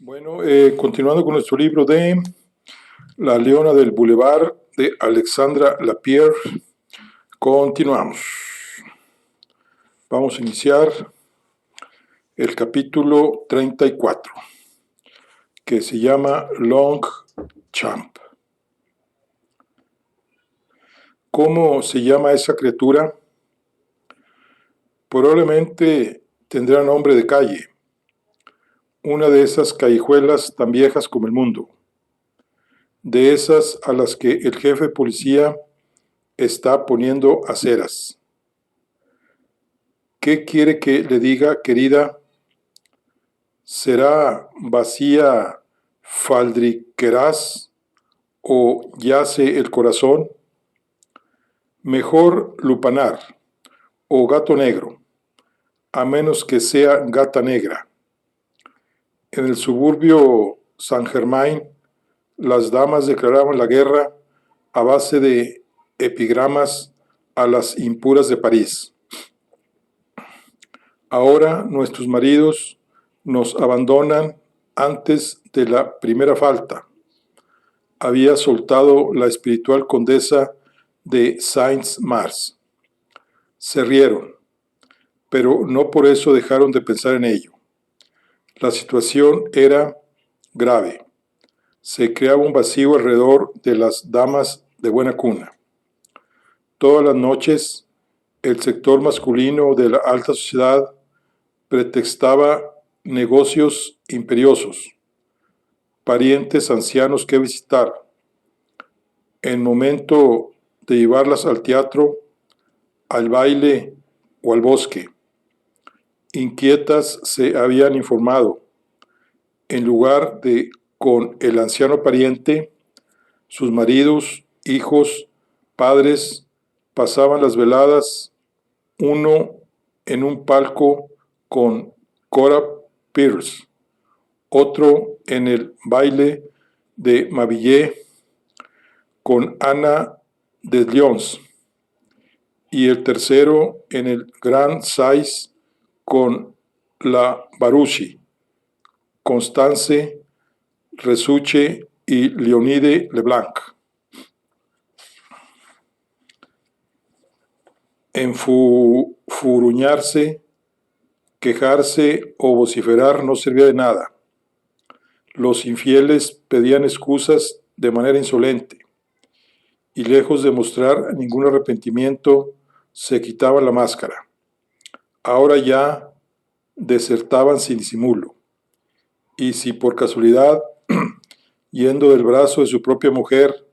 Bueno, continuando con nuestro libro de La Leona del Boulevard de Alexandra Lapierre, continuamos. Vamos a iniciar el capítulo 34, que se llama Longchamp. ¿Cómo se llama esa criatura? Probablemente tendrá nombre de calle, una de esas callejuelas tan viejas como el mundo, de esas a las que el jefe de policía está poniendo aceras. ¿Qué quiere que le diga, querida? ¿Será vacía faldriqueraz o yace el corazón? Mejor lupanar o gato negro, a menos que sea gata negra. En el suburbio San Germain, las damas declaraban la guerra a base de epigramas a las impuras de París. Ahora nuestros maridos nos abandonan antes de la primera falta, había soltado la espiritual condesa de Saint-Mars. Se rieron, pero no por eso dejaron de pensar en ello. La situación era grave. Se creaba un vacío alrededor de las damas de buena cuna. Todas las noches, el sector masculino de la alta sociedad pretextaba negocios imperiosos, parientes ancianos que visitar. En momento de llevarlas al teatro, al baile o al bosque. Inquietas se habían informado. En lugar de con el anciano pariente, sus maridos, hijos, padres pasaban las veladas, uno en un palco con Cora Pierce, otro en el baile de Mabillé con Ana de Lyons, y el tercero en el Grand Size con la Baruchi, Constance Resuche y Leonide Leblanc. Enfuruñarse, quejarse o vociferar no servía de nada. Los infieles pedían excusas de manera insolente y lejos de mostrar ningún arrepentimiento, se quitaban la máscara. Ahora ya desertaban sin disimulo. Y si por casualidad, yendo del brazo de su propia mujer,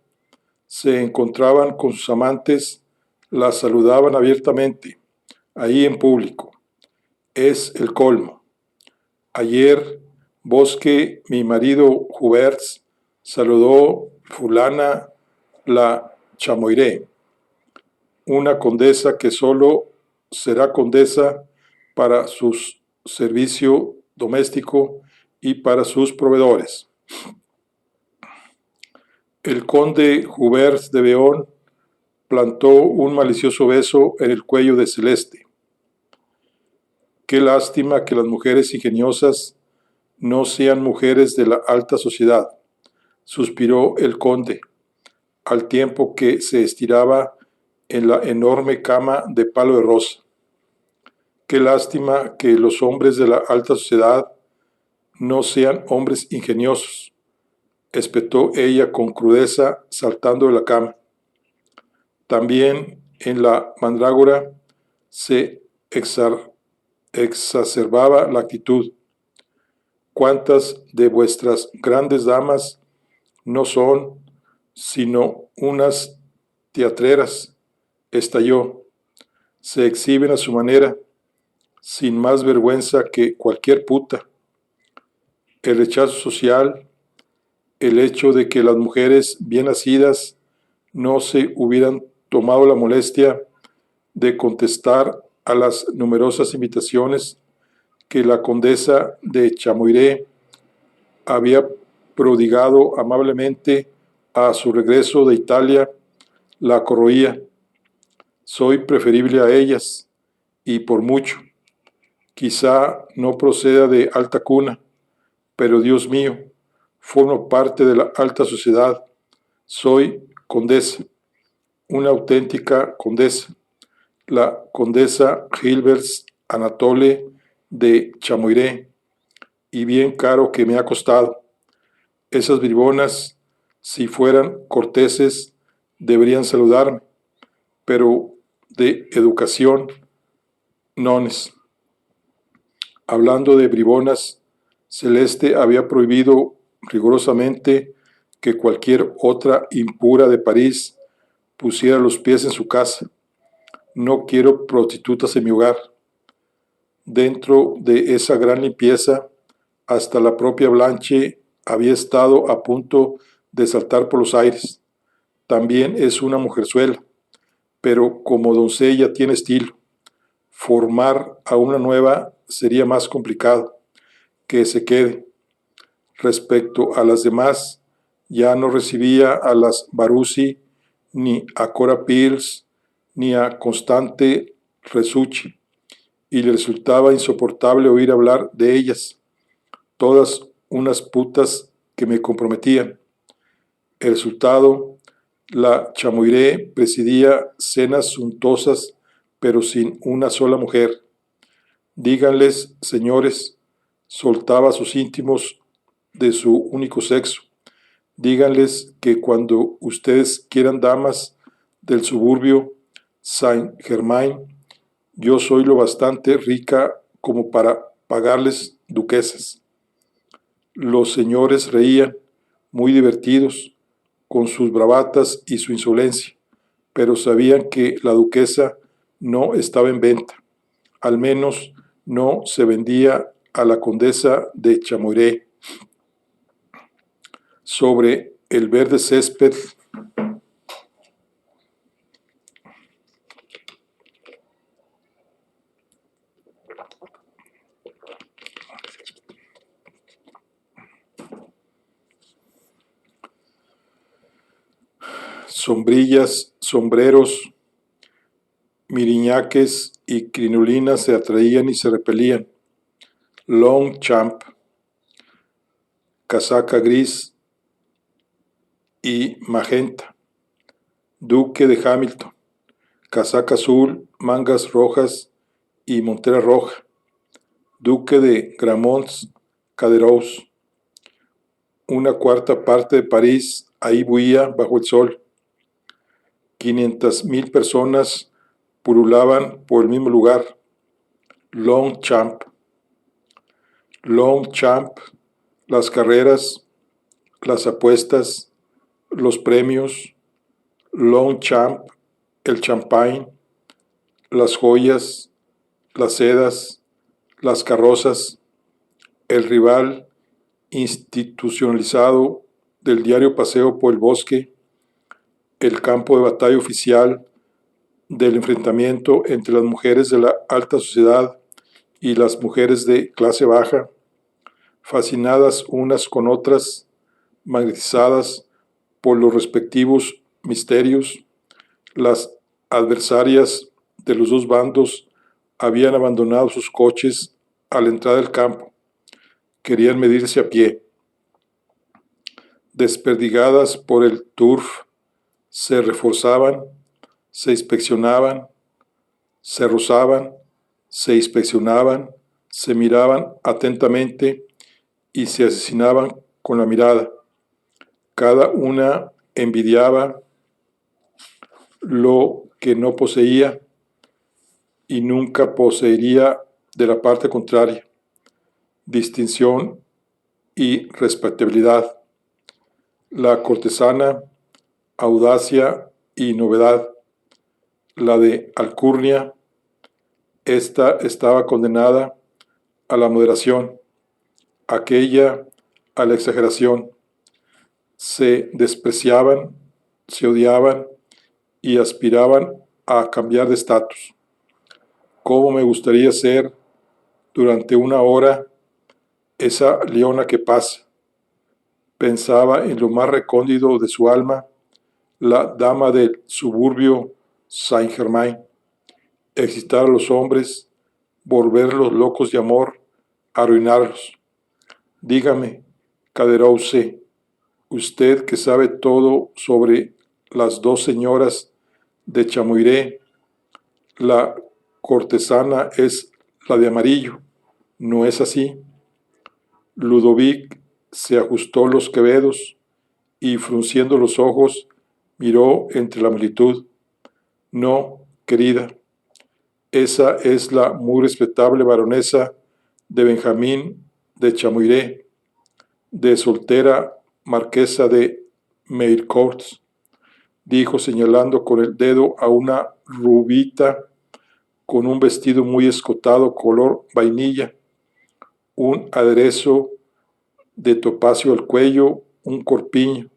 se encontraban con sus amantes, las saludaban abiertamente, ahí en público. Es el colmo. Ayer, Bosque, mi marido Huberts, saludó fulana la Chamoiré, una condesa que solo será condesa para su servicio doméstico y para sus proveedores. El conde Hubert de Beón plantó un malicioso beso en el cuello de Celeste. Qué lástima que las mujeres ingeniosas no sean mujeres de la alta sociedad, suspiró el conde, al tiempo que se estiraba en la enorme cama de palo de rosa. Qué lástima que los hombres de la alta sociedad no sean hombres ingeniosos, espetó ella con crudeza saltando de la cama. También en la mandrágora se exacerbaba la actitud. ¿Cuántas de vuestras grandes damas no son sino unas teatreras? Estalló. Se exhiben a su manera, sin más vergüenza que cualquier puta. El rechazo social, el hecho de que las mujeres bien nacidas no se hubieran tomado la molestia de contestar a las numerosas invitaciones que la condesa de Chamoiré había prodigado amablemente a su regreso de Italia, la corroía. Soy preferible a ellas, y por mucho. Quizá no proceda de alta cuna, pero Dios mío, formo parte de la alta sociedad. Soy condesa, una auténtica condesa, la condesa Gilbert Anatole de Chamoiré, y bien caro que me ha costado. Esas bribonas, si fueran corteses, deberían saludarme, pero de educación, nones. Hablando de bribonas, Celeste había prohibido rigurosamente que cualquier otra impura de París pusiera los pies en su casa. No quiero prostitutas en mi hogar. Dentro de esa gran limpieza, hasta la propia Blanche había estado a punto de saltar por los aires. También es una mujerzuela, pero como doncella tiene estilo. Formar a una nueva sería más complicado. Que se quede. Respecto a las demás, ya no recibía a las Barussi, ni a Cora Pierce, ni a Constante Resucci, y le resultaba insoportable oír hablar de ellas, todas unas putas que me comprometían. El resultado, la Chamoiré presidía cenas suntuosas, pero sin una sola mujer. Díganles, señores, soltaba a sus íntimos de su único sexo. Díganles que cuando ustedes quieran damas del suburbio Saint-Germain, yo soy lo bastante rica como para pagarles duquesas. Los señores reían, muy divertidos, con sus bravatas y su insolencia, pero sabían que la duquesa no estaba en venta, al menos no se vendía a la condesa de Chamoiré. Sobre el verde césped sombrillas, sombreros, miriñaques y crinolinas se atraían y se repelían. Longchamp, casaca gris y magenta. Duque de Hamilton, casaca azul, mangas rojas y montera roja. Duque de Gramont-Caderousse. Una cuarta parte de París ahí buía bajo el sol. 500,000 personas pululaban por el mismo lugar. Longchamp. Longchamp, las carreras, las apuestas, los premios. Longchamp, el champagne, las joyas, las sedas, las carrozas, el rival institucionalizado del diario paseo por el bosque, el campo de batalla oficial del enfrentamiento entre las mujeres de la alta sociedad y las mujeres de clase baja, fascinadas unas con otras, magnetizadas por los respectivos misterios. Las adversarias de los dos bandos habían abandonado sus coches a la entrada del campo. Querían medirse a pie. Desperdigadas por el turf, se reforzaban, se inspeccionaban, se rozaban, se inspeccionaban, se miraban atentamente y se asesinaban con la mirada. Cada una envidiaba lo que no poseía y nunca poseería de la parte contraria. Distinción y respetabilidad. La cortesana, audacia y novedad. La de alcurnia, esta estaba condenada a la moderación, aquella a la exageración. Se despreciaban, se odiaban y aspiraban a cambiar de estatus. ¿Cómo me gustaría ser durante una hora esa leona que pasa? Pensaba en lo más recóndito de su alma la dama del suburbio Saint-Germain, excitar a los hombres, volverlos locos de amor, arruinarlos. Dígame, Caderousse, usted que sabe todo sobre las dos señoras de Chamuiré, la cortesana es la de amarillo, ¿no es así? Ludovic se ajustó los quevedos y, frunciendo los ojos, miró entre la multitud. No, querida, esa es la muy respetable baronesa de Benjamín de Chamuiré, de soltera marquesa de Meilcourt, dijo señalando con el dedo a una rubita con un vestido muy escotado color vainilla, un aderezo de topacio al cuello, un corpiño,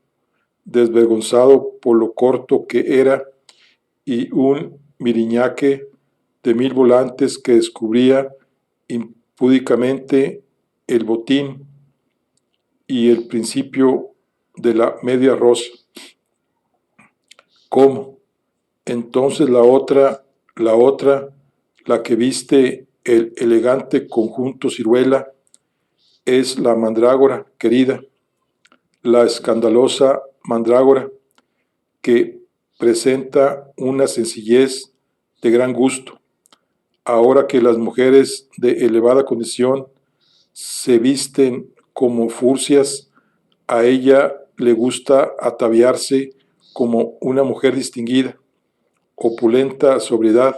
desvergonzado por lo corto que era, y un miriñaque de 1000 volantes que descubría impúdicamente el botín y el principio de la media rosa. ¿Cómo? Entonces la que viste el elegante conjunto ciruela, es la mandrágora querida, la escandalosa mandrágora, que presenta una sencillez de gran gusto, ahora que las mujeres de elevada condición se visten como furcias. A ella le gusta ataviarse como una mujer distinguida, opulenta sobriedad,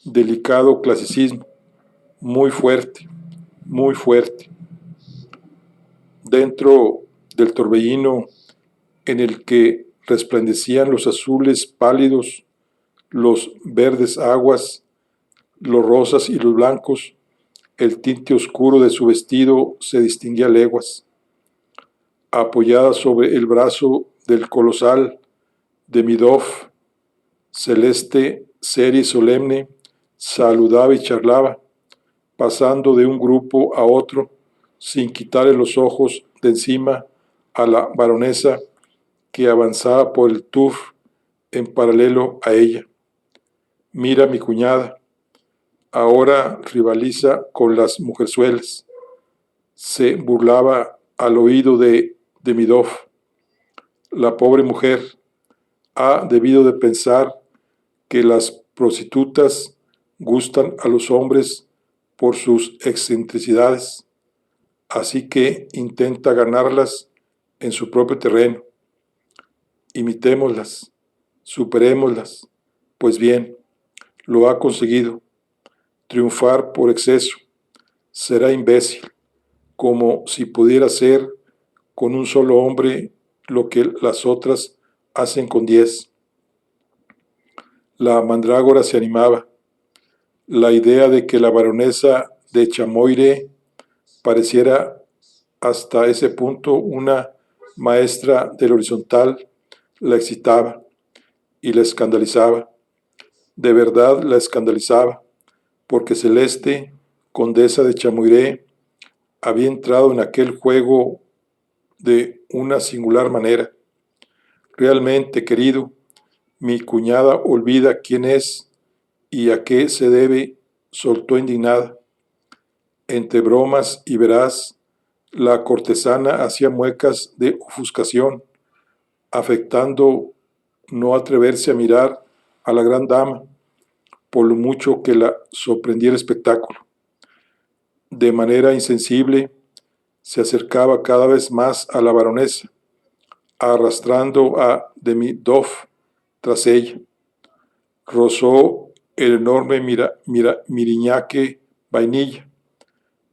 delicado clasicismo, muy fuerte, muy fuerte. Dentro del torbellino en el que resplandecían los azules pálidos, los verdes aguas, los rosas y los blancos, el tinte oscuro de su vestido se distinguía a leguas. Apoyada sobre el brazo del colosal Demidov, celeste, seria y solemne, saludaba y charlaba, pasando de un grupo a otro, sin quitarle los ojos de encima a la baronesa, que avanzaba por el turf en paralelo a ella. Mira, mi cuñada, ahora rivaliza con las mujerzuelas, se burlaba al oído de Demidov. La pobre mujer ha debido de pensar que las prostitutas gustan a los hombres por sus excentricidades, así que intenta ganarlas en su propio terreno. Imitémoslas, superémoslas. Pues bien, lo ha conseguido. Triunfar por exceso. Será imbécil, como si pudiera hacer con un solo hombre lo que las otras hacen con 10. La mandrágora se animaba. La idea de que la baronesa de Chamoire pareciera hasta ese punto una maestra del horizontal la excitaba y la escandalizaba. De verdad la escandalizaba, porque Celeste, condesa de Chamuiré, había entrado en aquel juego de una singular manera. Realmente, querido, mi cuñada olvida quién es y a qué se debe, soltó indignada. Entre bromas y veraz, la cortesana hacía muecas de ofuscación, afectando no atreverse a mirar a la gran dama, por lo mucho que la sorprendiera el espectáculo. De manera insensible, se acercaba cada vez más a la baronesa, arrastrando a Demidov tras ella. Rozó el enorme miriñaque vainilla,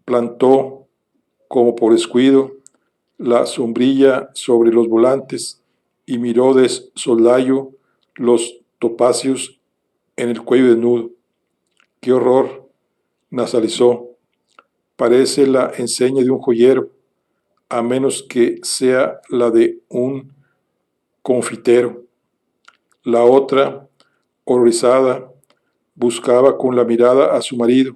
plantó, como por descuido, la sombrilla sobre los volantes y miró de soslayo los topacios en el cuello desnudo. ¡Qué horror!, nasalizó. Parece la enseña de un joyero, a menos que sea la de un confitero. La otra, horrorizada, buscaba con la mirada a su marido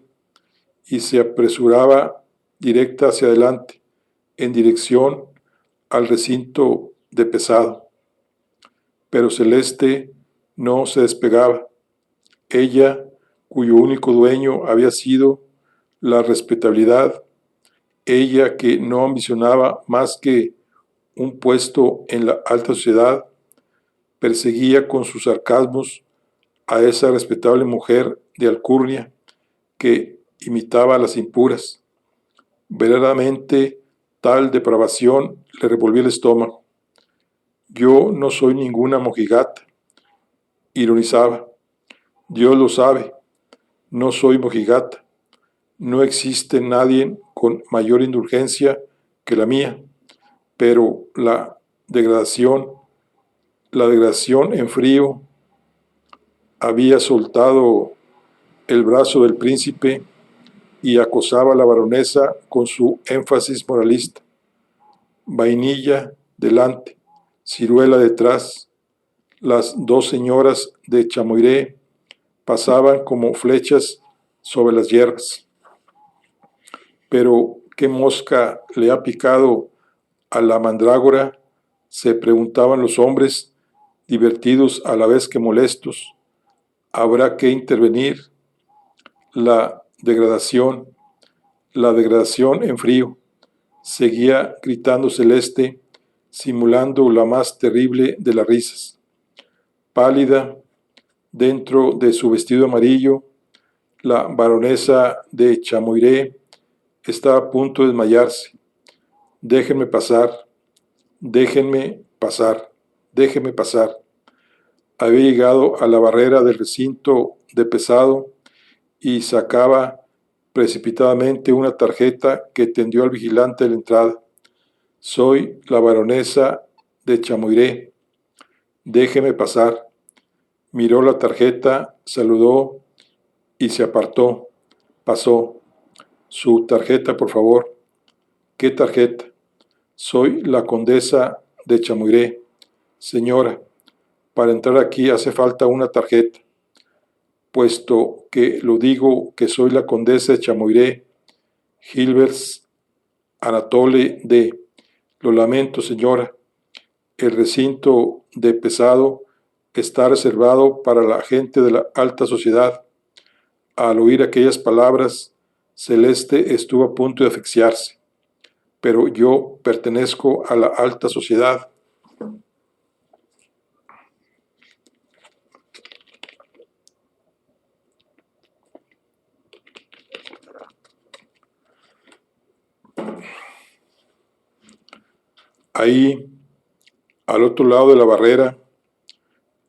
y se apresuraba directa hacia adelante, en dirección al recinto de pesado. Pero Celeste no se despegaba. Ella, cuyo único dueño había sido la respetabilidad, Ella, que no ambicionaba más que un puesto en la alta sociedad, perseguía con sus sarcasmos a esa respetable mujer de alcurnia que imitaba a las impuras. Verdaderamente, tal depravación le revolvió el estómago. Yo no soy ninguna mojigata, ironizaba. Dios lo sabe, no soy mojigata. No existe nadie con mayor indulgencia que la mía, pero la degradación en frío había soltado el brazo del príncipe y acosaba a la baronesa con su énfasis moralista. Vainilla delante, ciruela detrás. Las dos señoras de Chamoiré pasaban como flechas sobre las hierbas. Pero, ¿qué mosca le ha picado a la mandrágora?, se preguntaban los hombres, divertidos a la vez que molestos. Habrá que intervenir. La degradación, la degradación en frío, seguía gritando Celeste, simulando la más terrible de las risas. Pálida, dentro de su vestido amarillo, la baronesa de Chamoiré estaba a punto de desmayarse. Déjenme pasar, déjenme pasar, déjenme pasar. Había llegado a la barrera del recinto de pesado y sacaba precipitadamente una tarjeta que tendió al vigilante de la entrada. Soy la baronesa de Chamoiré. Déjeme pasar. Miró la tarjeta, saludó y se apartó. Pasó. Su tarjeta, por favor. ¿Qué tarjeta? Soy la condesa de Chamoiré. Señora, para entrar aquí hace falta una tarjeta. Puesto que lo digo que soy la condesa de Chamoiré, Gilbert Anatole D. Lo lamento, señora. El recinto de pesado está reservado para la gente de la alta sociedad. Al oír aquellas palabras, Celeste estuvo a punto de asfixiarse. Pero yo pertenezco a la alta sociedad. Ahí, al otro lado de la barrera,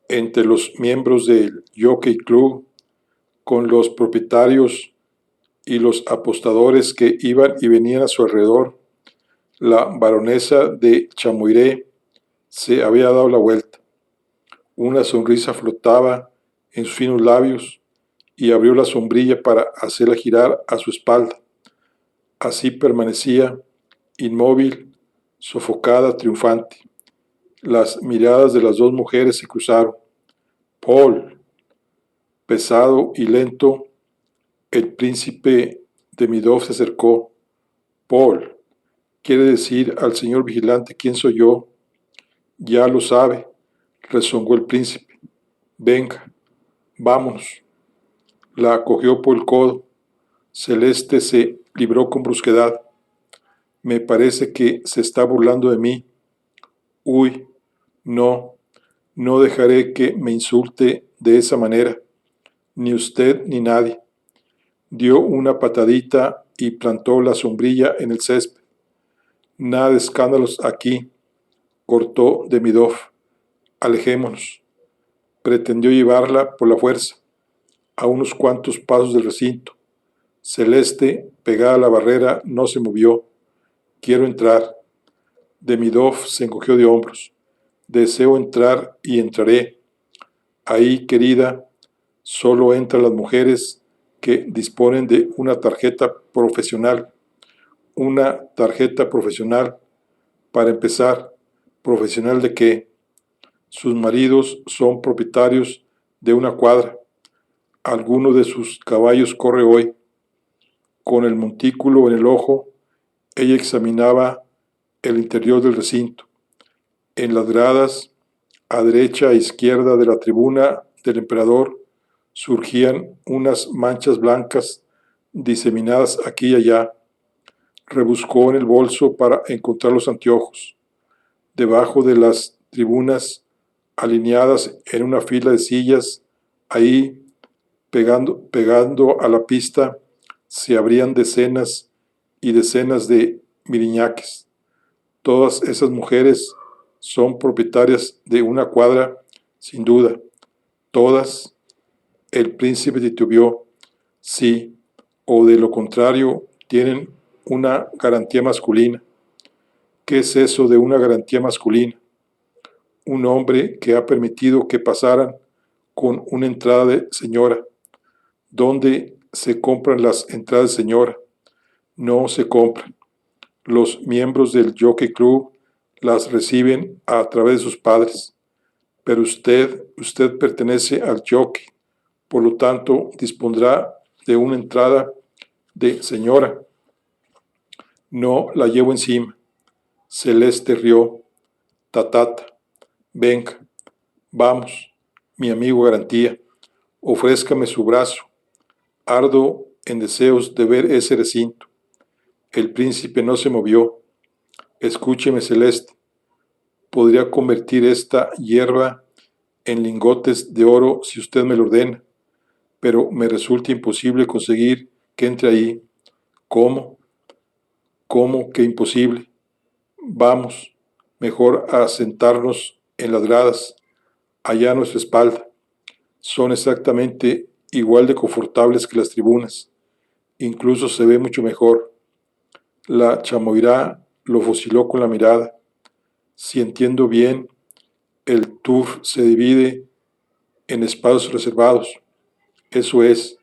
entre los miembros del Jockey Club, con los propietarios y los apostadores que iban y venían a su alrededor, la baronesa de Chamoiré se había dado la vuelta. Una sonrisa flotaba en sus finos labios y abrió la sombrilla para hacerla girar a su espalda. Así permanecía, inmóvil, sofocada, triunfante. Las miradas de las dos mujeres se cruzaron. Paul, pesado y lento, el príncipe Demidov se acercó. Paul, ¿quiere decir al señor vigilante quién soy yo? Ya lo sabe, rezongó el príncipe. Venga, vámonos. La cogió por el codo. Celeste se libró con brusquedad. Me parece que se está burlando de mí. Uy, no, no dejaré que me insulte de esa manera, ni usted ni nadie. Dio una patadita y plantó la sombrilla en el césped. Nada de escándalos aquí, cortó Demidov. Alejémonos. Pretendió llevarla por la fuerza a unos cuantos pasos del recinto. Celeste, pegada a la barrera, no se movió. Quiero entrar. Demidov se encogió de hombros. Deseo entrar y entraré. Ahí, querida, solo entran las mujeres que disponen de una tarjeta profesional. Una tarjeta profesional. Para empezar, ¿profesional de qué? Sus maridos son propietarios de una cuadra. Alguno de sus caballos corre hoy. Con el montículo en el ojo, ella examinaba el interior del recinto. En las gradas, a derecha e izquierda de la tribuna del emperador, surgían unas manchas blancas diseminadas aquí y allá. Rebuscó en el bolso para encontrar los anteojos. Debajo de las tribunas, alineadas en una fila de sillas, ahí, pegando a la pista, se abrían decenas y decenas de miriñaques. Todas esas mujeres son propietarias de una cuadra, sin duda. Todas. El príncipe titubeó. Sí, o de lo contrario, tienen una garantía masculina. ¿Qué es eso de una garantía masculina? Un hombre que ha permitido que pasaran con una entrada de señora. ¿Dónde se compran las entradas de señora? No se compran. Los miembros del Jockey Club las reciben a través de sus padres. Pero usted pertenece al jockey, por lo tanto dispondrá de una entrada de señora. No la llevo encima. Celeste rió. Tatata. Venga, vamos, mi amigo garantía, ofrézcame su brazo. Ardo en deseos de ver ese recinto. El príncipe no se movió. Escúcheme, Celeste. Podría convertir esta hierba en lingotes de oro si usted me lo ordena, pero me resulta imposible conseguir que entre ahí. ¿Cómo? ¿Cómo que imposible? Vamos, mejor a sentarnos en las gradas, allá a nuestra espalda. Son exactamente igual de confortables que las tribunas. Incluso se ve mucho mejor. La chamoirá lo fusiló con la mirada. Si entiendo bien, el tour se divide en espacios reservados. Eso es,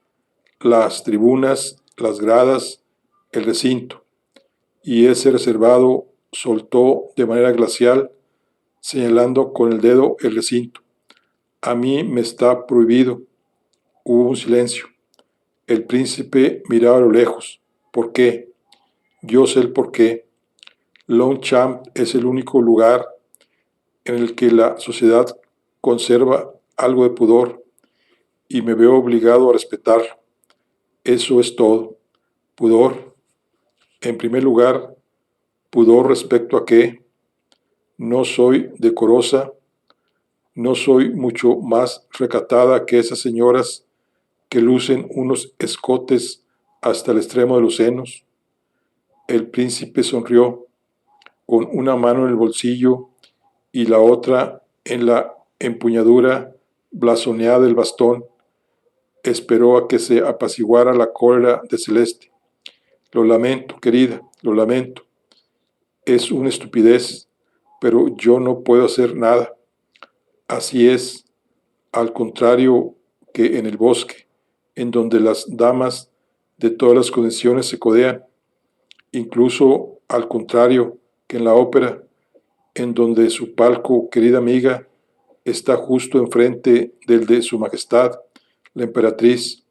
las tribunas, las gradas, el recinto. Y ese reservado soltó de manera glacial, señalando con el dedo el recinto. A mí me está prohibido. Hubo un silencio. El príncipe miraba a lo lejos. ¿Por qué? Yo sé el por qué. Longchamp es el único lugar en el que la sociedad conserva algo de pudor y me veo obligado a respetarlo. Eso es todo. Pudor. En primer lugar, pudor respecto a que no soy decorosa, no soy mucho más recatada que esas señoras que lucen unos escotes hasta el extremo de los senos. El príncipe sonrió, con una mano en el bolsillo y la otra en la empuñadura blasoneada del bastón. Esperó a que se apaciguara la cólera de Celeste. Lo lamento, querida, lo lamento. Es una estupidez, pero yo no puedo hacer nada. Así es, al contrario que en el bosque, en donde las damas de todas las condiciones se codean, incluso al contrario que en la ópera, en donde su palco, querida amiga, está justo enfrente del de Su Majestad, la emperatriz.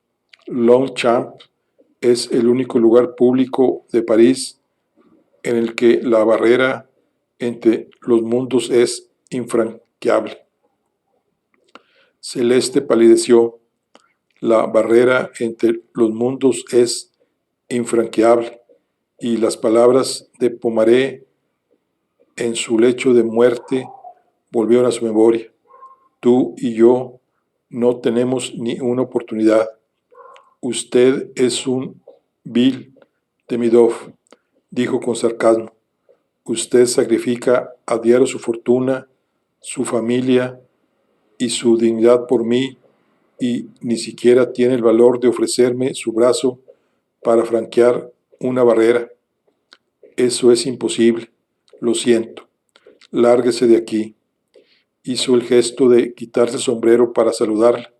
Longchamp es el único lugar público de París en el que la barrera entre los mundos es infranqueable. Celeste palideció. La barrera entre los mundos es infranqueable, y las palabras de Pomaré en su lecho de muerte volvieron a su memoria. Tú y yo no tenemos ni una oportunidad. Usted es un vil Demidov, dijo con sarcasmo. Usted sacrifica a diario su fortuna, su familia y su dignidad por mí, y ni siquiera tiene el valor de ofrecerme su brazo para franquear una barrera. Eso es imposible. Lo siento. Lárguese de aquí. Hizo el gesto de quitarse el sombrero para saludarla.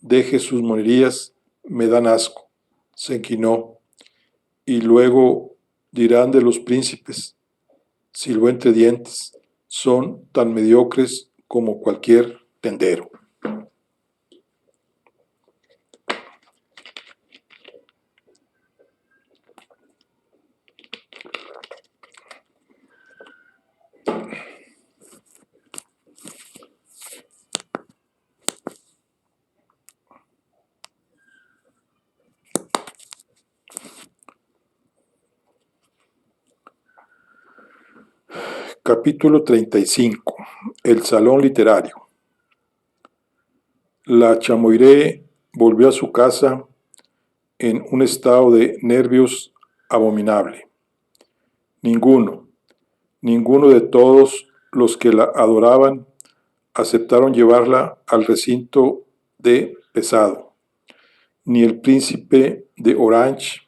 Deje sus monerías, me dan asco. Se inclinó. Y luego dirán de los príncipes, silbó entre dientes, son tan mediocres como cualquier tendero. Capítulo 35. El salón literario. La Chamoiré volvió a su casa en un estado de nervios abominable. Ninguno de todos los que la adoraban aceptaron llevarla al recinto de pesado. Ni el príncipe de Orange,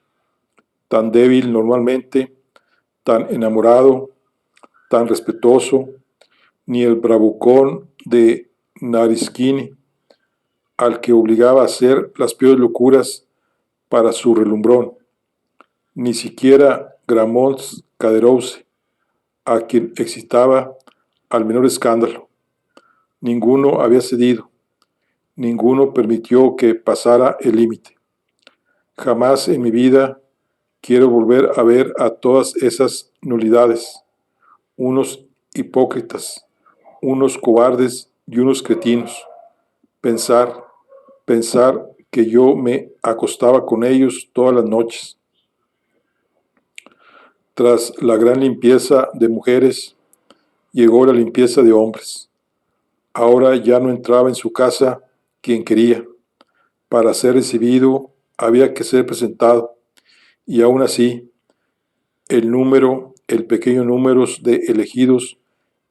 tan débil normalmente, tan enamorado, tan respetuoso, ni el bravucón de Nariskini, al que obligaba a hacer las peores locuras para su relumbrón, ni siquiera Gramont Caderousse, a quien excitaba al menor escándalo. Ninguno había cedido, ninguno permitió que pasara el límite. Jamás en mi vida quiero volver a ver a todas esas nulidades, unos hipócritas, unos cobardes y unos cretinos. Pensar que yo me acostaba con ellos todas las noches. Tras la gran limpieza de mujeres, llegó la limpieza de hombres. Ahora ya no entraba en su casa quien quería. Para ser recibido había que ser presentado, y aún así, el pequeño número de elegidos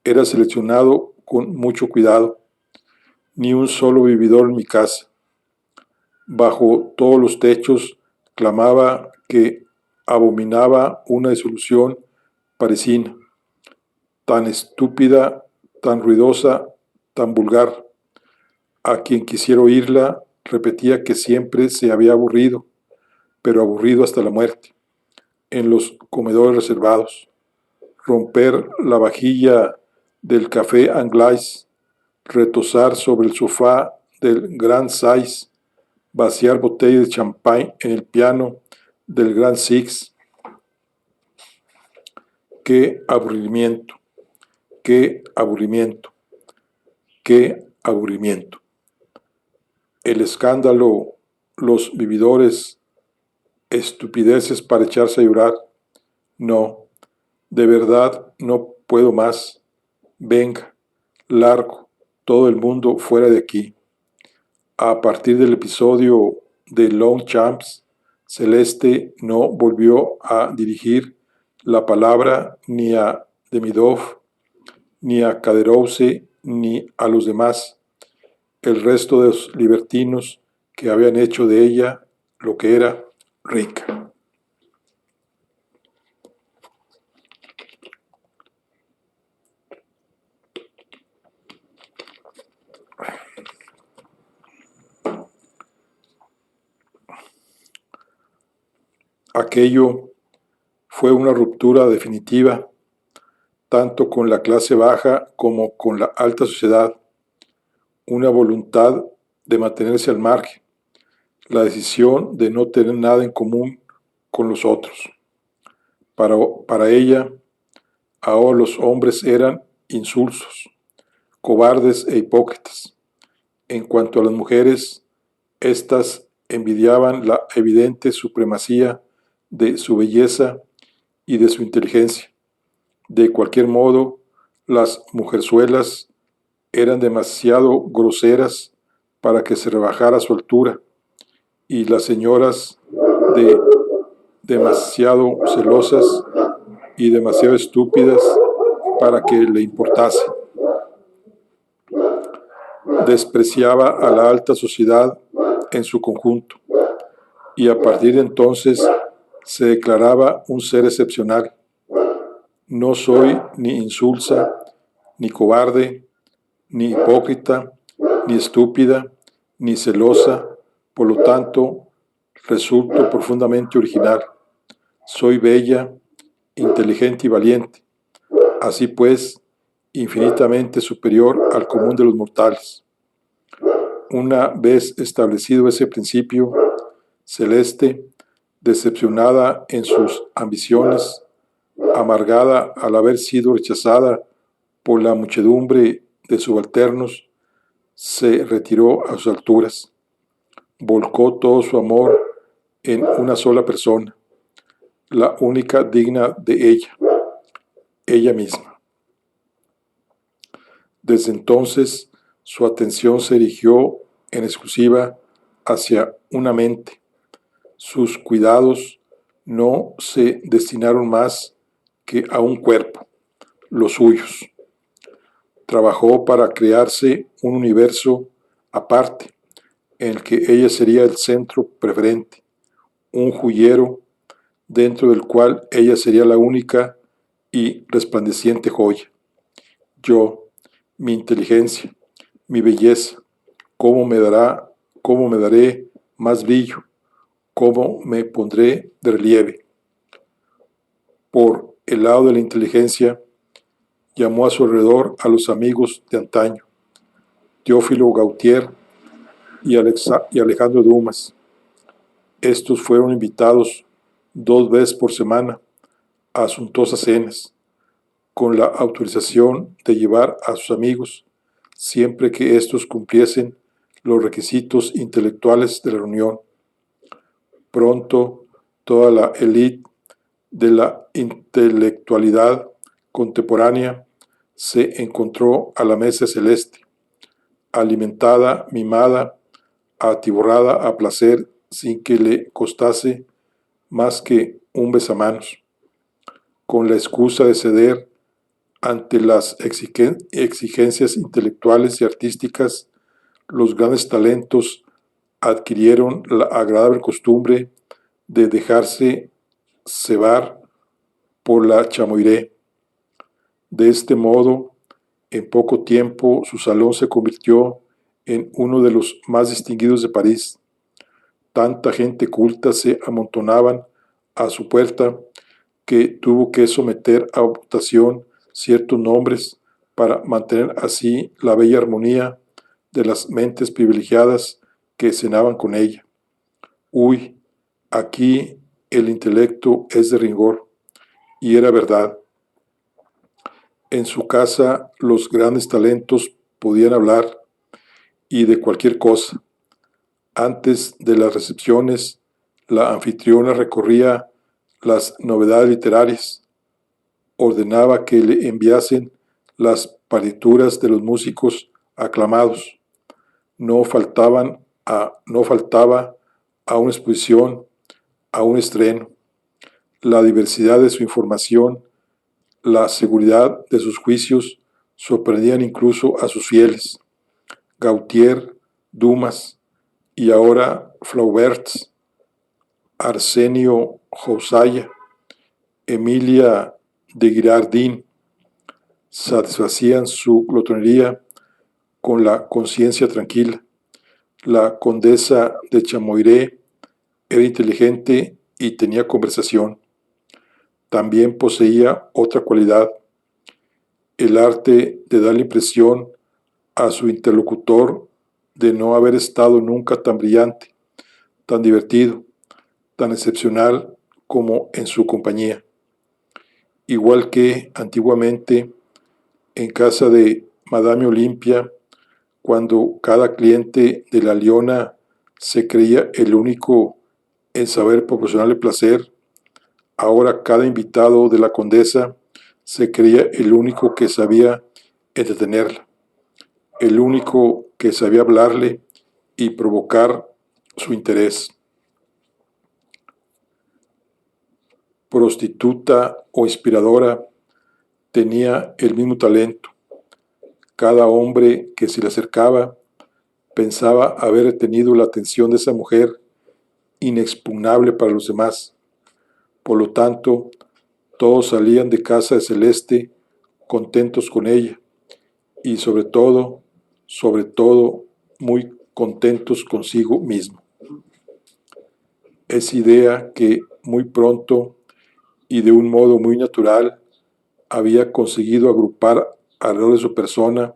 era seleccionado con mucho cuidado. Ni un solo vividor en mi casa. Bajo todos los techos clamaba que abominaba una disolución parisina, tan estúpida, tan ruidosa, tan vulgar. A quien quisiera oírla repetía que siempre se había aburrido, pero aburrido hasta la muerte, en los comedores reservados. Romper la vajilla del café Anglais, retosar sobre el sofá del Grand Sais, vaciar botellas de champán en el piano del Grand Six. ¡Qué aburrimiento! ¡Qué aburrimiento! ¡Qué aburrimiento! El escándalo, los vividores, estupideces para echarse a llorar. No, de verdad no puedo más. Venga, largo, todo el mundo fuera de aquí. A partir del episodio de Longchamps, Celeste no volvió a dirigir la palabra ni a Demidov, ni a Caderousse, ni a los demás, el resto de los libertinos que habían hecho de ella lo que era rica. Aquello fue una ruptura definitiva, tanto con la clase baja como con la alta sociedad, una voluntad de mantenerse al margen, la decisión de no tener nada en común con los otros. Para ella, ahora los hombres eran insulsos, cobardes e hipócritas. En cuanto a las mujeres, éstas envidiaban la evidente supremacía de su belleza y de su inteligencia. De cualquier modo, las mujerzuelas eran demasiado groseras para que se rebajara su altura, y las señoras demasiado celosas y demasiado estúpidas para que le importase. Despreciaba a la alta sociedad en su conjunto, y a partir de entonces se declaraba un ser excepcional. No soy ni insulsa, ni cobarde, ni hipócrita, ni estúpida, ni celosa, por lo tanto, resulto profundamente original. Soy bella, inteligente y valiente, así pues, infinitamente superior al común de los mortales. Una vez establecido ese principio, Celeste, decepcionada en sus ambiciones, amargada al haber sido rechazada por la muchedumbre de subalternos, se retiró a sus alturas. Volcó todo su amor en una sola persona, la única digna de ella misma. Desde entonces, su atención se dirigió en exclusiva hacia una mente. Sus cuidados no se destinaron más que a un cuerpo, los suyos. Trabajó para crearse un universo aparte, en el que ella sería el centro preferente, un joyero dentro del cual ella sería la única y resplandeciente joya. Yo, mi inteligencia, mi belleza, cómo me daré más brillo, cómo me pondré de relieve. Por el lado de la inteligencia, llamó a su alrededor a los amigos de antaño, Teófilo Gautier y Alejandro Dumas. Estos fueron invitados 2 veces por semana a suntuosas cenas, con la autorización de llevar a sus amigos siempre que estos cumpliesen los requisitos intelectuales de la reunión. Pronto, toda la élite de la intelectualidad contemporánea se encontró a la mesa celeste, alimentada, mimada, atiborrada a placer sin que le costase más que un besamanos, con la excusa de ceder ante las exigencias intelectuales y artísticas. Los grandes talentos adquirieron la agradable costumbre de dejarse cebar por la chamoiré. De este modo, en poco tiempo, su salón se convirtió en uno de los más distinguidos de París. Tanta gente culta se amontonaban a su puerta que tuvo que someter a votación ciertos nombres para mantener así la bella armonía de las mentes privilegiadas que cenaban con ella. Uy, aquí el intelecto es de rigor, y era verdad. En su casa los grandes talentos podían hablar, y de cualquier cosa. Antes de las recepciones, la anfitriona recorría las novedades literarias, ordenaba que le enviasen las partituras de los músicos aclamados. No faltaba a una exposición, a un estreno. La diversidad de su información, la seguridad de sus juicios sorprendían incluso a sus fieles. Gautier, Dumas y ahora Flauberts, Arsenio Jousaya, Emilia de Girardin, satisfacían su glotonería con la conciencia tranquila. La condesa de Chamoiré era inteligente y tenía conversación. También poseía otra cualidad, el arte de dar la impresión a su interlocutor de no haber estado nunca tan brillante, tan divertido, tan excepcional como en su compañía. Igual que antiguamente en casa de Madame Olimpia, cuando cada cliente de la Liona se creía el único en saber proporcionarle placer, ahora cada invitado de la condesa se creía el único que sabía entretenerla, el único que sabía hablarle y provocar su interés. Prostituta o inspiradora, tenía el mismo talento. Cada hombre que se le acercaba pensaba haber retenido la atención de esa mujer inexpugnable para los demás. Por lo tanto, todos salían de casa de Celeste contentos con ella y sobre todo, muy contentos consigo mismo. Es idea que muy pronto y de un modo muy natural había conseguido agrupar alrededor de su persona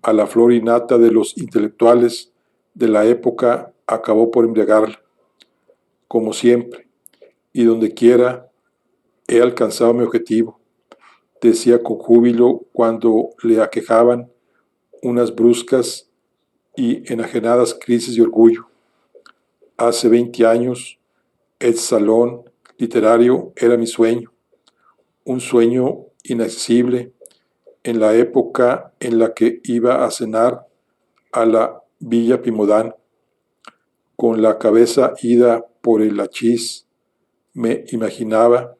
a la flor innata de los intelectuales de la época. Acabó por embriagarla. Como siempre, y donde quiera he alcanzado mi objetivo, decía con júbilo cuando le aquejaban unas bruscas y enajenadas crisis de orgullo. Hace 20 años, el salón literario era mi sueño, un sueño inaccesible en la época en la que iba a cenar a la Villa Pimodán, con la cabeza ida por el hachís, me imaginaba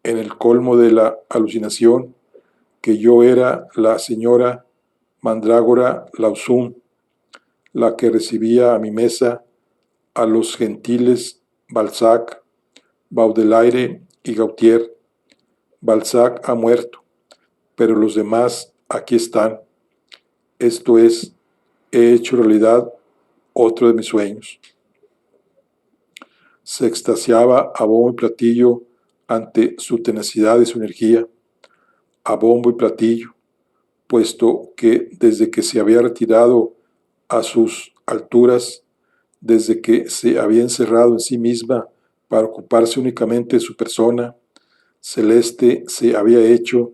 en el colmo de la alucinación que yo era la señora Mandrágora Lauzun, la que recibía a mi mesa a los gentiles Balzac, Baudelaire y Gautier. Balzac ha muerto, pero los demás aquí están. Esto es, he hecho realidad otro de mis sueños. Se extasiaba a bombo y platillo ante su tenacidad y su energía, a bombo y platillo, puesto que desde que se había retirado a sus alturas, desde que se había encerrado en sí misma para ocuparse únicamente de su persona, Celeste se había hecho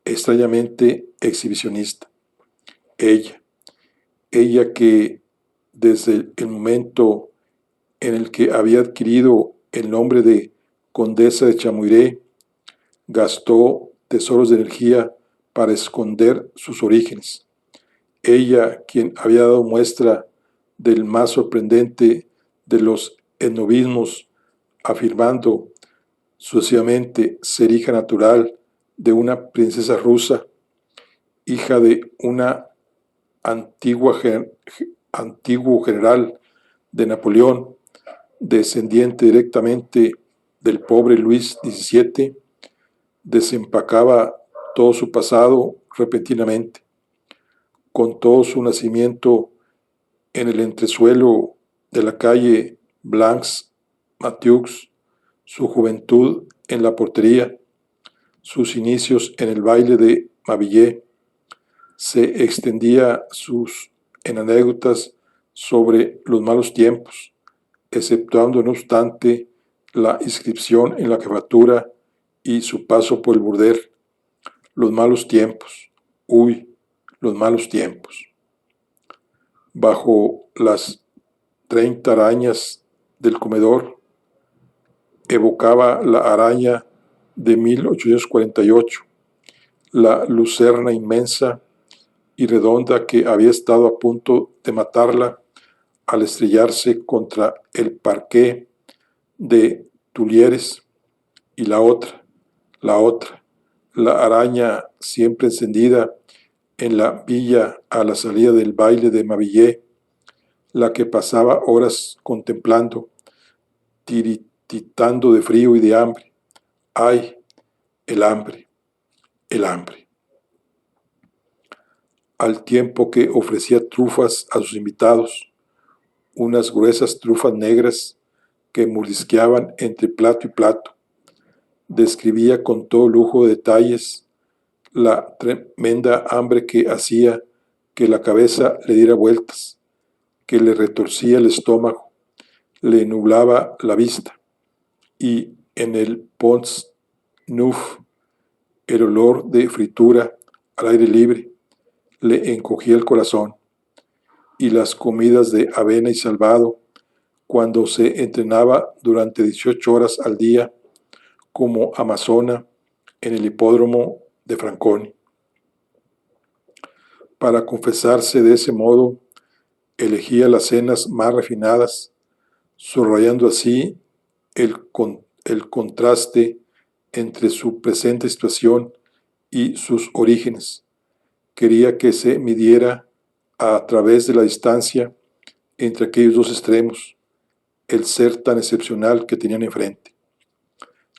extrañamente exhibicionista. Ella que desde el momento en el que había adquirido el nombre de Condesa de Chamuiré, gastó tesoros de energía para esconder sus orígenes. Ella, quien había dado muestra del más sorprendente de los etnovismos, afirmando sucesivamente ser hija natural de una princesa rusa, hija de una antiguo general de Napoleón, descendiente directamente del pobre Luis XVII, desempacaba todo su pasado repentinamente. Con todo su nacimiento en el entresuelo de la calle Blancs Mathieux, su juventud en la portería, sus inicios en el baile de Mabillé, se extendía en anécdotas sobre los malos tiempos, exceptuando no obstante la inscripción en la jefatura y su paso por el burdel. Los malos tiempos, los malos tiempos. Bajo las 30 arañas del comedor, evocaba la araña de 1848, la lucerna inmensa y redonda que había estado a punto de matarla al estrellarse contra el parqué de Tulieres, y la otra, la araña siempre encendida en la villa a la salida del baile de Mabillé, la que pasaba horas contemplando, tiritando de frío y de hambre. ¡Ay, el hambre, el hambre! Al tiempo que ofrecía trufas a sus invitados, unas gruesas trufas negras que mordisqueaban entre plato y plato. Describía con todo lujo de detalles la tremenda hambre que hacía que la cabeza le diera vueltas, que le retorcía el estómago, le nublaba la vista, y en el Pont Neuf el olor de fritura al aire libre le encogía el corazón, y las comidas de avena y salvado, cuando se entrenaba durante 18 horas al día como amazona en el hipódromo de Franconi. Para confesarse de ese modo, elegía las cenas más refinadas, subrayando así el contraste entre su presente situación y sus orígenes. Quería que se midiera a través de la distancia entre aquellos dos extremos el ser tan excepcional que tenían enfrente.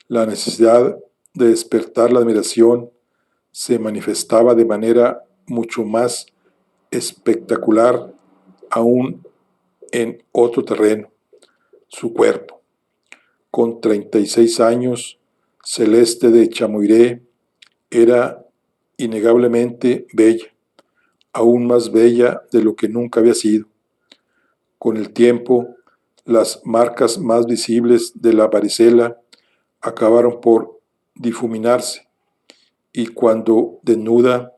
La necesidad de despertar la admiración se manifestaba de manera mucho más espectacular aún en otro terreno, su cuerpo. Con 36 años, Celeste de Chamuiré era innegablemente bella, aún más bella de lo que nunca había sido. Con el tiempo, las marcas más visibles de la varicela acabaron por difuminarse, y cuando desnuda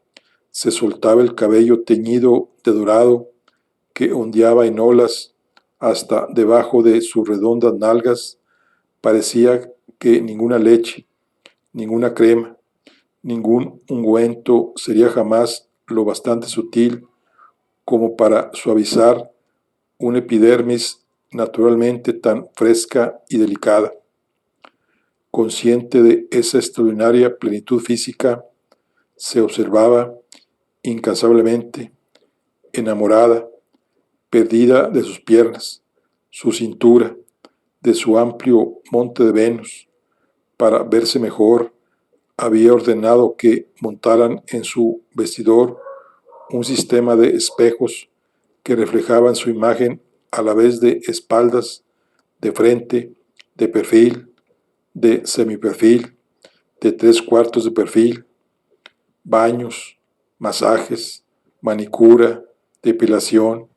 se soltaba el cabello teñido de dorado que ondeaba en olas hasta debajo de sus redondas nalgas. Parecía que ninguna leche, ninguna crema, Ningún ungüento sería jamás lo bastante sutil como para suavizar una epidermis naturalmente tan fresca y delicada. Consciente de esa extraordinaria plenitud física, se observaba incansablemente, enamorada, perdida de sus piernas, su cintura, de su amplio monte de Venus. Para verse mejor, había ordenado que montaran en su vestidor un sistema de espejos que reflejaban su imagen a la vez de espaldas, de frente, de perfil, de semiperfil, de tres cuartos de perfil, baños, masajes, manicura, depilación.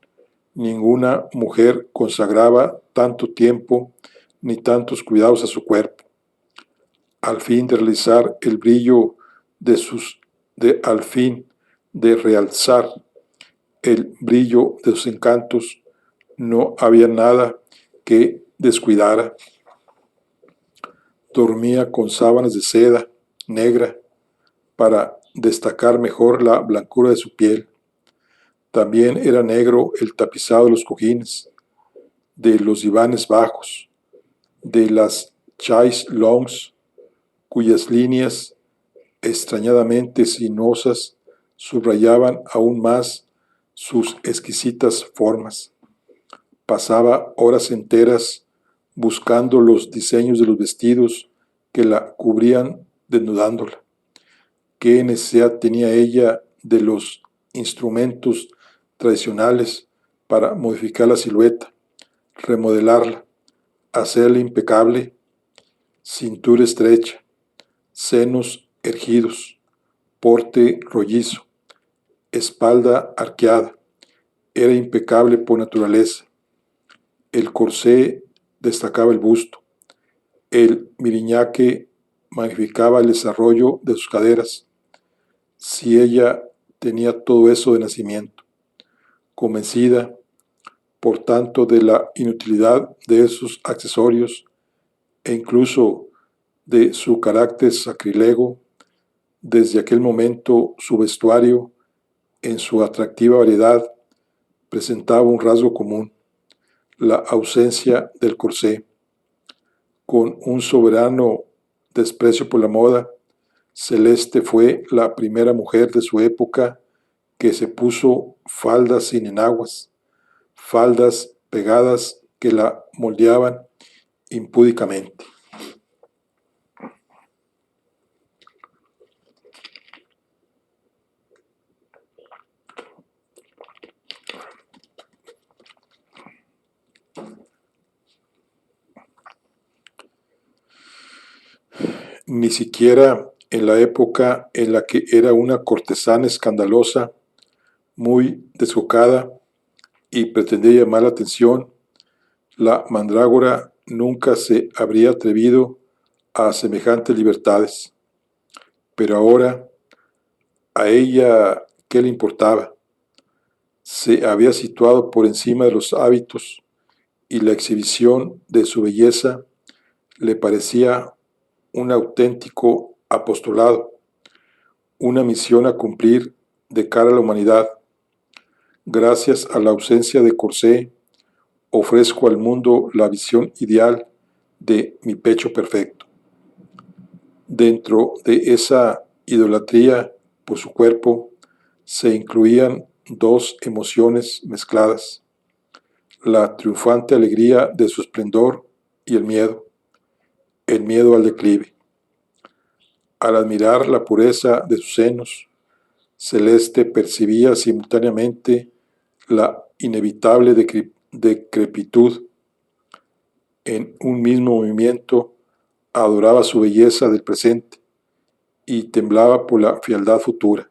Ninguna mujer consagraba tanto tiempo ni tantos cuidados a su cuerpo, al fin de realizar el brillo al fin de realzar el brillo de sus encantos. No había nada que descuidara. Dormía con sábanas de seda negra para destacar mejor la blancura de su piel. También era negro el tapizado de los cojines, de los divanes bajos, de las chaises longues, cuyas líneas extrañadamente sinuosas subrayaban aún más sus exquisitas formas. Pasaba horas enteras buscando los diseños de los vestidos que la cubrían, desnudándola. ¿Qué necesidad tenía ella de los instrumentos tradicionales para modificar la silueta, remodelarla, hacerla impecable? Cintura estrecha, senos erguidos, porte rollizo, espalda arqueada. Era impecable por naturaleza. El corsé destacaba el busto. El miriñaque magnificaba el desarrollo de sus caderas. Si ella tenía todo eso de nacimiento, convencida, por tanto, de la inutilidad de esos accesorios e incluso de su carácter sacrílego, desde aquel momento su vestuario, en su atractiva variedad, presentaba un rasgo común: la ausencia del corsé. Con un soberano desprecio por la moda, Celeste fue la primera mujer de su época que se puso faldas sin enaguas, faldas pegadas que la moldeaban impúdicamente. Ni siquiera en la época en la que era una cortesana escandalosa, muy descocada y pretendía llamar la atención, la mandrágora nunca se habría atrevido a semejantes libertades. Pero ahora, ¿a ella qué le importaba? Se había situado por encima de los hábitos y la exhibición de su belleza le parecía un auténtico apostolado, una misión a cumplir de cara a la humanidad. Gracias a la ausencia de corsé, ofrezco al mundo la visión ideal de mi pecho perfecto. Dentro de esa idolatría por su cuerpo se incluían dos emociones mezcladas: la triunfante alegría de su esplendor y el miedo al declive. Al admirar la pureza de sus senos, Celeste percibía simultáneamente la inevitable decrepitud. En un mismo movimiento adoraba su belleza del presente y temblaba por la frialdad futura.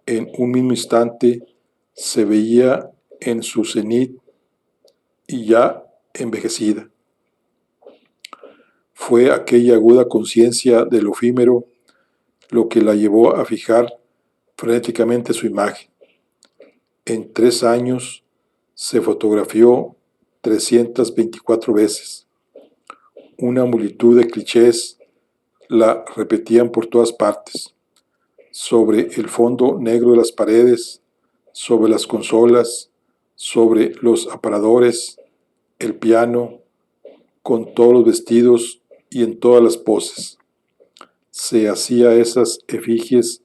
En un mismo instante se veía en su cenit y ya envejecida. Fue aquella aguda conciencia de lo efímero lo que la llevó a fijar frenéticamente su imagen. En 3 años se fotografió 324 veces. Una multitud de clichés la repetían por todas partes, sobre el fondo negro de las paredes, sobre las consolas, sobre los aparadores, el piano, con todos los vestidos y en todas las poses. Se hacía esas efigies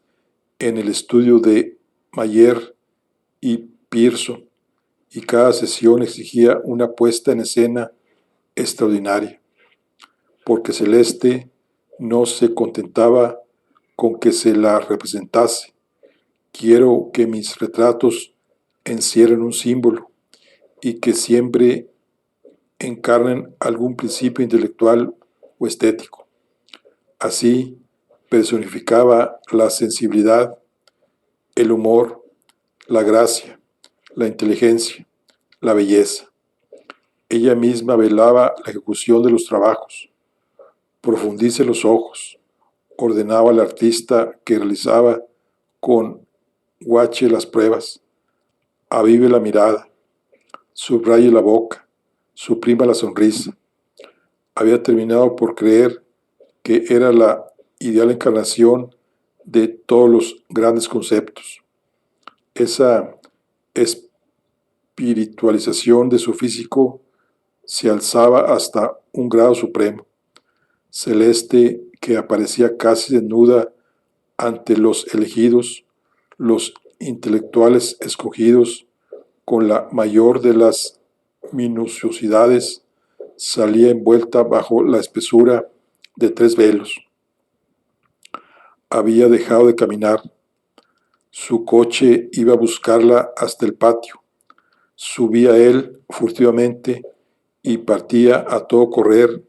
en el estudio de Mayer y Pearson, y cada sesión exigía una puesta en escena extraordinaria, porque Celeste no se contentaba con que se la representase. Quiero que mis retratos encierren un símbolo y que siempre encarnen algún principio intelectual o estético. Así personificaba la sensibilidad, el humor, la gracia, la inteligencia, la belleza. Ella misma velaba la ejecución de los trabajos, profundice los ojos, ordenaba al artista que realizaba con guache las pruebas, avive la mirada, subraye la boca, suprima la sonrisa. Había terminado por creer que era la ideal encarnación de todos los grandes conceptos. Esa espiritualización de su físico se alzaba hasta un grado supremo. Celeste, que aparecía casi desnuda ante los elegidos, los intelectuales escogidos, con la mayor de las minuciosidades, salía envuelta bajo la espesura de 3 velos. Había dejado de caminar. Su coche iba a buscarla hasta el patio. Subía él furtivamente y partía a todo correr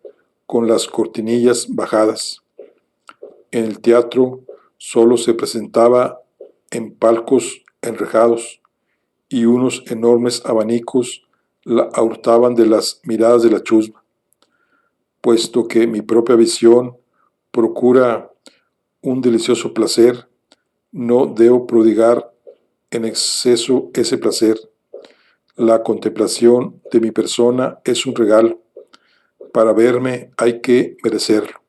con las cortinillas bajadas. En el teatro solo se presentaba en palcos enrejados y unos enormes abanicos la ahortaban de las miradas de la chusma. Puesto que mi propia visión procura un delicioso placer, no debo prodigar en exceso ese placer. La contemplación de mi persona es un regalo. Para verme hay que merecerlo.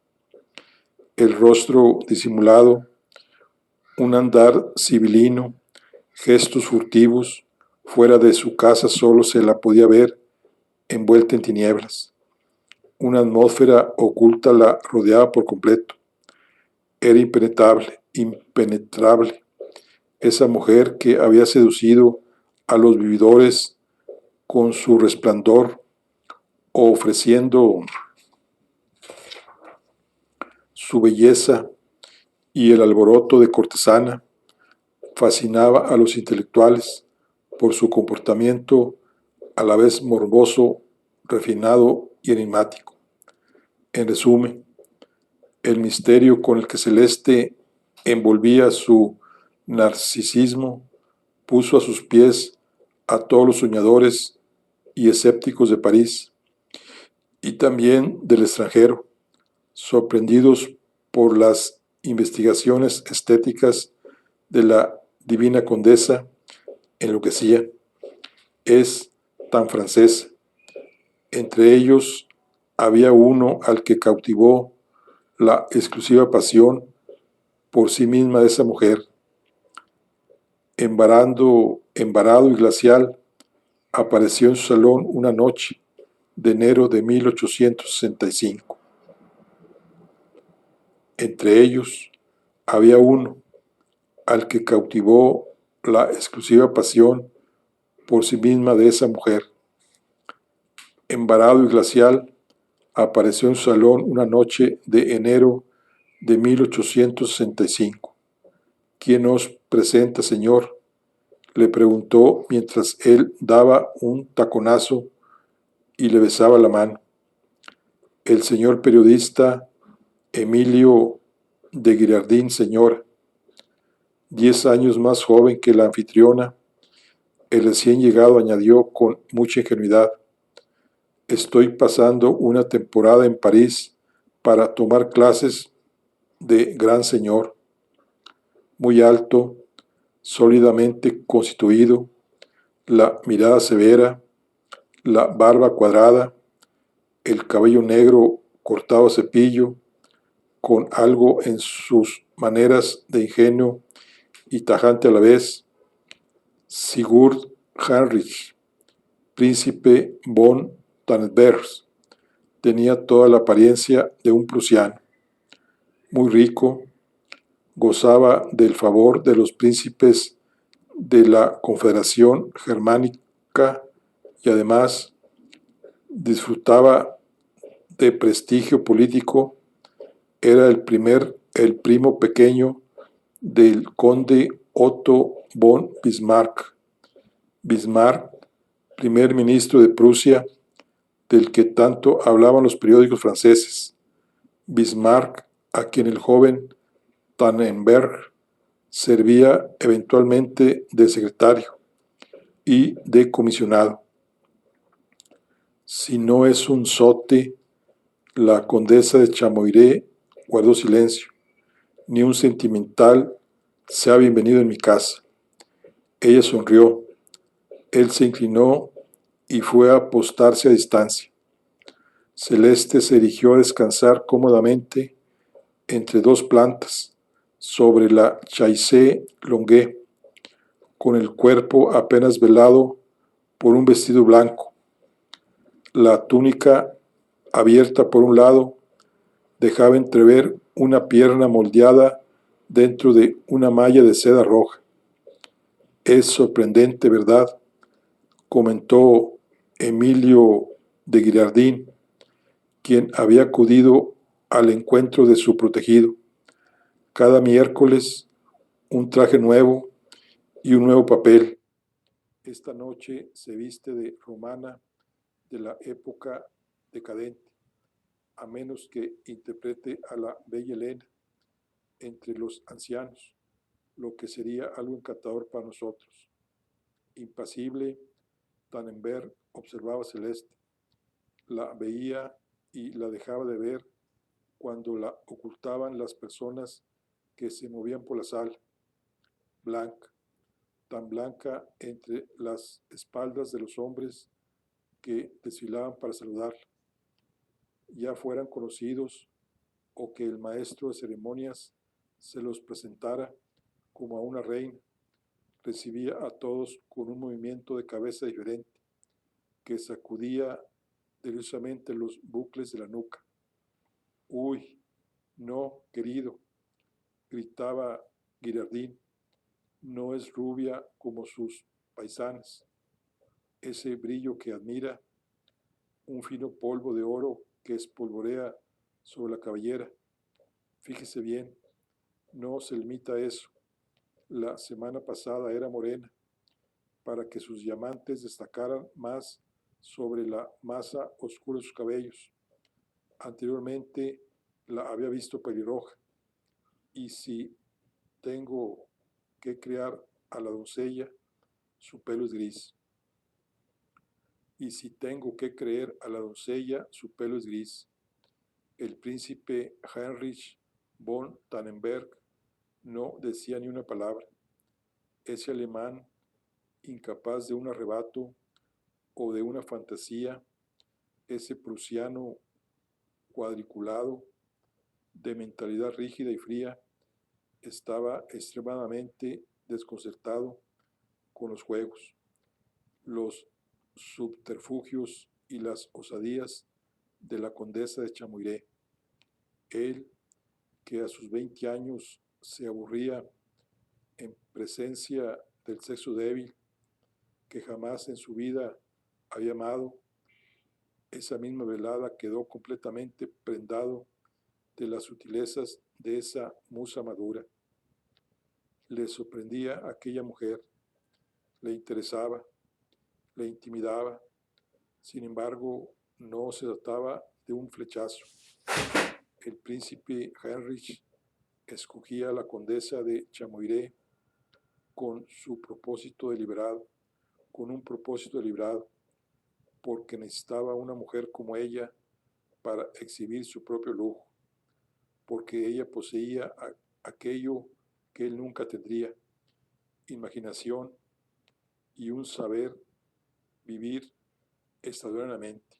El rostro disimulado, un andar sibilino, gestos furtivos, fuera de su casa solo se la podía ver envuelta en tinieblas. Una atmósfera oculta la rodeaba por completo. Era impenetrable, impenetrable. Esa mujer que había seducido a los vividores con su resplandor, ofreciendo su belleza y el alboroto de cortesana, fascinaba a los intelectuales por su comportamiento a la vez morboso, refinado y enigmático. En resumen, el misterio con el que Celeste envolvía su narcisismo puso a sus pies a todos los soñadores y escépticos de París y también del extranjero, sorprendidos por las investigaciones estéticas de la divina condesa. Enloquecía. Es tan francesa. Entre ellos había uno al que cautivó la exclusiva pasión por sí misma de esa mujer. Embarado y glacial, apareció en su salón una noche de enero de 1865. Entre ellos había uno al que cautivó la exclusiva pasión por sí misma de esa mujer. Embarado y glacial, apareció en su salón una noche de enero de 1865. ¿Quién os presenta, señor?, le preguntó mientras él daba un taconazo y le besaba la mano. El señor periodista Emilio de Girardin, señora. 10 años más joven que la anfitriona, el recién llegado añadió con mucha ingenuidad: estoy pasando una temporada en París para tomar clases de gran señor. Muy alto, sólidamente constituido, la mirada severa, la barba cuadrada, el cabello negro cortado a cepillo, con algo en sus maneras de ingenio y tajante a la vez, Sigurd Heinrich, príncipe von Tannenberg, tenía toda la apariencia de un prusiano, muy rico, gozaba del favor de los príncipes de la Confederación Germánica y además disfrutaba de prestigio político. Era el primo pequeño del conde Otto von Bismarck. Bismarck, primer ministro de Prusia, del que tanto hablaban los periódicos franceses. Bismarck, a quien el joven Tannenberg servía eventualmente de secretario y de comisionado. Si no es un zote, la condesa de Chamoiré guardó silencio. Ni un sentimental sea bienvenido en mi casa. Ella sonrió. Él se inclinó y fue a postarse a distancia. Celeste se dirigió a descansar cómodamente entre dos plantas, sobre la chaise longue, con el cuerpo apenas velado por un vestido blanco. La túnica, abierta por un lado, dejaba entrever una pierna moldeada dentro de una malla de seda roja. Es sorprendente, ¿verdad?, comentó Emilio de Girardin, quien había acudido al encuentro de su protegido. Cada miércoles un traje nuevo y un nuevo papel. Esta noche se viste de romana de la época decadente, a menos que interprete a la bella Helena entre los ancianos, lo que sería algo encantador para nosotros. Impasible, Tannenberg observaba a Celeste. La veía y la dejaba de ver cuando la ocultaban las personas que se movían por la sala. Blanca, tan blanca entre las espaldas de los hombres que desfilaban para saludarla, ya fueran conocidos o que el maestro de ceremonias se los presentara como a una reina. Recibía a todos con un movimiento de cabeza diferente, que sacudía deliciosamente los bucles de la nuca. «Uy, no, querido», gritaba Girardin, «no es rubia como sus paisanas. Ese brillo que admira, un fino polvo de oro que espolvorea sobre la cabellera. Fíjese bien, no se limita a eso. La semana pasada era morena, para que sus diamantes destacaran más sobre la masa oscura de sus cabellos. Anteriormente la había visto pelirroja. Y si tengo que criar a la doncella, su pelo es gris. Y si tengo que creer a la doncella, su pelo es gris. El príncipe Heinrich von Tannenberg no decía ni una palabra. Ese alemán, incapaz de un arrebato o de una fantasía, ese prusiano cuadriculado, de mentalidad rígida y fría, estaba extremadamente desconcertado con los juegos, los subterfugios y las osadías de la condesa de Chamoiré. Él, que a sus 20 años se aburría en presencia del sexo débil, que jamás en su vida había amado, esa misma velada quedó completamente prendado de las sutilezas de esa musa madura. Le sorprendía aquella mujer, le interesaba, le intimidaba. Sin embargo, no se trataba de un flechazo. El príncipe Heinrich escogía a la condesa de Chamoiré con un propósito deliberado, porque necesitaba una mujer como ella para exhibir su propio lujo, porque ella poseía aquello que él nunca tendría: imaginación y un saber vivir extraordinariamente.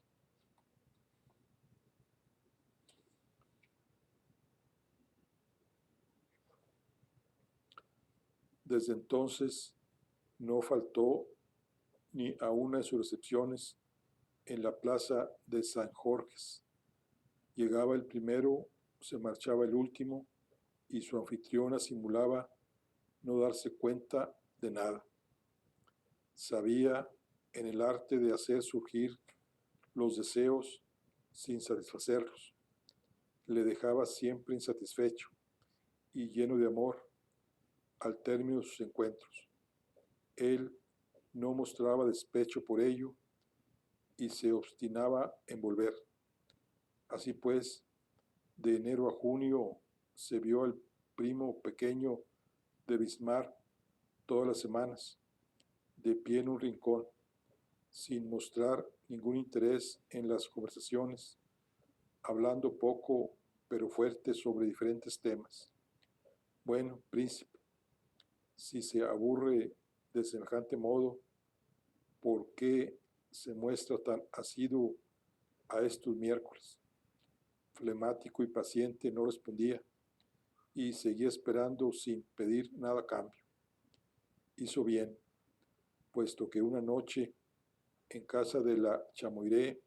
Desde entonces no faltó ni a una de sus recepciones en la plaza de San Jorge. Llegaba el primero, se marchaba el último, y su anfitriona simulaba no darse cuenta de nada. Sabía en el arte de hacer surgir los deseos sin satisfacerlos. Le dejaba siempre insatisfecho y lleno de amor al término de sus encuentros. Él no mostraba despecho por ello y se obstinaba en volver. Así pues, de enero a junio se vio al primo pequeño de Bismarck todas las semanas, de pie en un rincón, sin mostrar ningún interés en las conversaciones, hablando poco pero fuerte sobre diferentes temas. Bueno, príncipe, si se aburre de semejante modo, ¿por qué se muestra tan asiduo a estos miércoles? Flemático y paciente no respondía, y seguía esperando sin pedir nada a cambio. Hizo bien, puesto que una noche, en casa de la Chamoiré,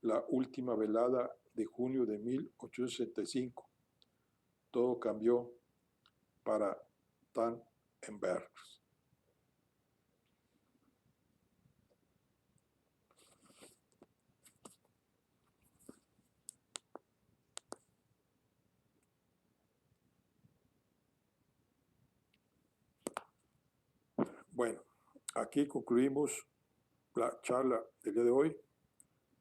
la última velada de junio de 1865, todo cambió para Tannenberg. Bueno, aquí concluimos la charla del día de hoy.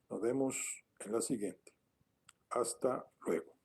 Nos vemos en la siguiente. Hasta luego.